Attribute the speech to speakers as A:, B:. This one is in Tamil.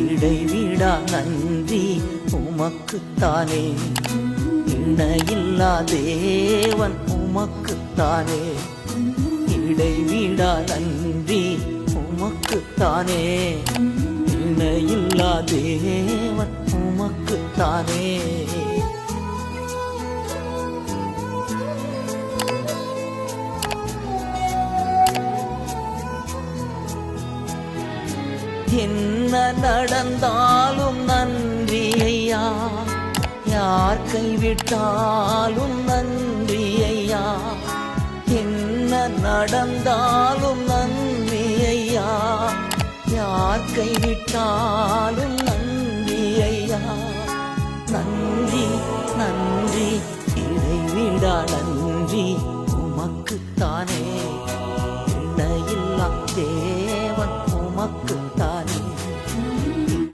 A: இடைவிடா நன்றி உமக்குத்தானே. இணையில்லா தேவன் உமக்குத்தானே. இடைவிடா நன்றி உமக்குத்தானே. இணையில்லா தேவன் உமக்குத்தானே. என்ன நடந்தாலும் நன்றி ஐயா, யார் கைவிட்டாலும் நன்றி ஐயா. என்ன நடந்தாலும் நன்றி ஐயா, யார் கைவிட்டாலும் நன்றி ஐயா. நன்றி நன்றி இடைவிடா நன்றி உமக்குத்தானே.